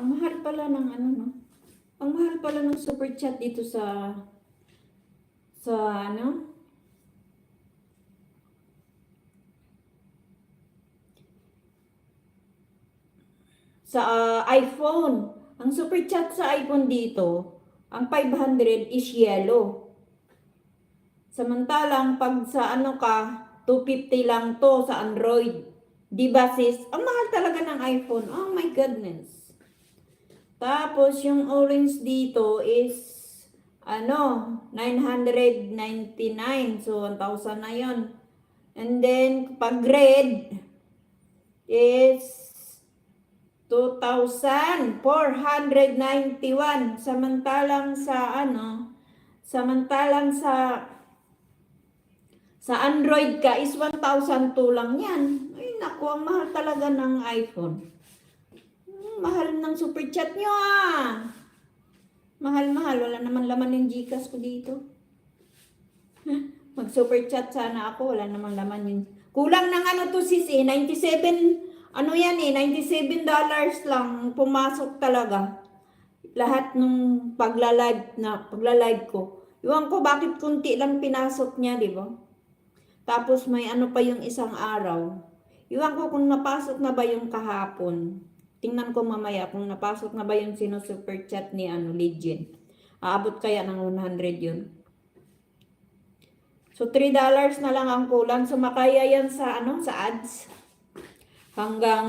Ang mahal pala ng ano, no? Ang mahal pala ng super chat dito sa ano? Sa iPhone. Ang super chat sa iPhone dito, ang 500 is yellow. Samantalang pag sa ano ka, 250 lang to sa Android. Di ba sis? Ang mahal talaga ng iPhone. Oh my goodness. Tapos yung orange dito is ano, 999. So 1,000 na yon. And then pag red is 2,491. Samantalang sa Android ka is 1,002 lang yan. Ay naku, ang mahal talaga ng iPhone. Mahal ng super chat nyo ah. Mahal-mahal. Wala naman laman yung Gcash ko dito. Mag-super chat sana ako. Wala naman laman yun. Kulang ng ano to sis eh. 97, ano yan eh. $97 lang pumasok talaga. Lahat nung pagla-live ko. Iwan ko bakit kunti lang pinasok niya, di ba? Tapos may ano pa yung isang araw. Iwan ko kung napasok na ba yung kahapon. Tingnan ko mamaya kung napasok na ba yung super chat ni Legend. Aabot kaya ng 100 yun. So $3 na lang ang kulang. So makaya yan sa sa ads. Hanggang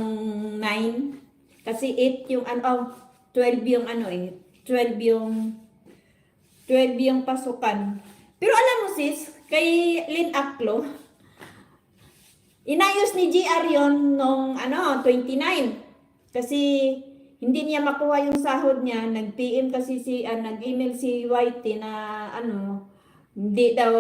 9. Kasi 8 yung 12 yung 12 yung pasukan. Pero alam mo sis, kay Lynn Aklo, inayos ni GR yon nung 29. Kasi hindi niya makuha yung sahod niya. Nag-PM kasi nag-email si Whitey na hindi daw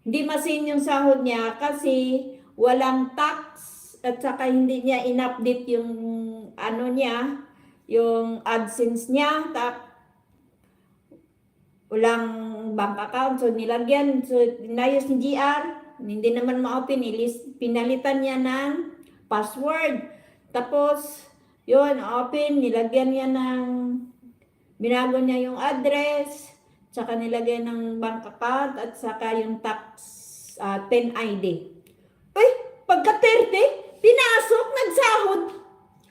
hindi masin yung sahod niya kasi walang tax at saka hindi niya in-update yung yung AdSense niya. Walang bank account. So nilagyan, inayos ni GR. Hindi naman ma-open. Pinalitan niya ng password. Tapos, yun, open. Nilagyan niya binago niya yung address. Tsaka nilagyan ng bank account. At saka yung tax 10 ID. Ay, pagka 30, pinasok, nagsahod.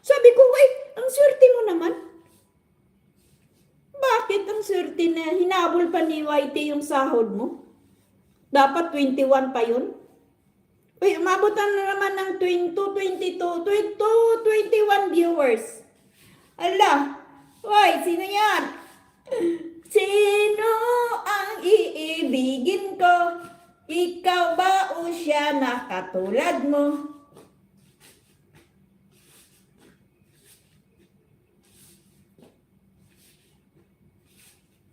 Sabi ko, wait, ang swerte mo naman. Bakit ang swerte na hinabol pa ni Whitey yung sahod mo? Dapat 21 pa yun. Uy, umabot na naman ng 22, 21 viewers. Ala, why, sino yan? Sino ang iibigin ko? Ikaw ba o siya na katulad mo?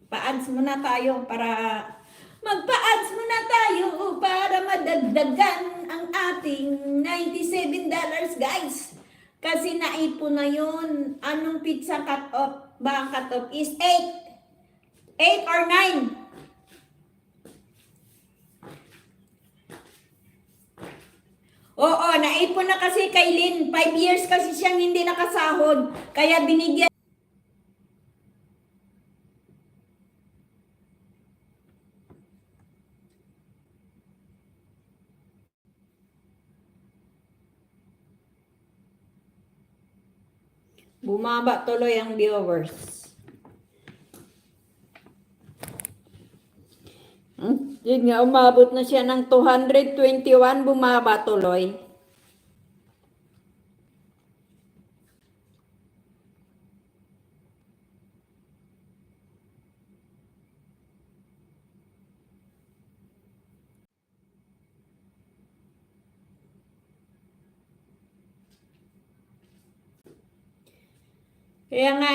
Pa-ads muna tayo para magpa-ads muna tayo para madagdagan ang ating $97 guys. Kasi naipon na yun. Anong pizza cut-off ba? Ang cut-off is 8. 8 or 9. Oo, naipon na kasi kay Lynn. 5 years kasi siyang hindi nakasahod. Kaya binigyan. Bumaba tuloy ang viewers. Yun nga, umabot na siya ng 221, bumaba tuloy. Kaya nga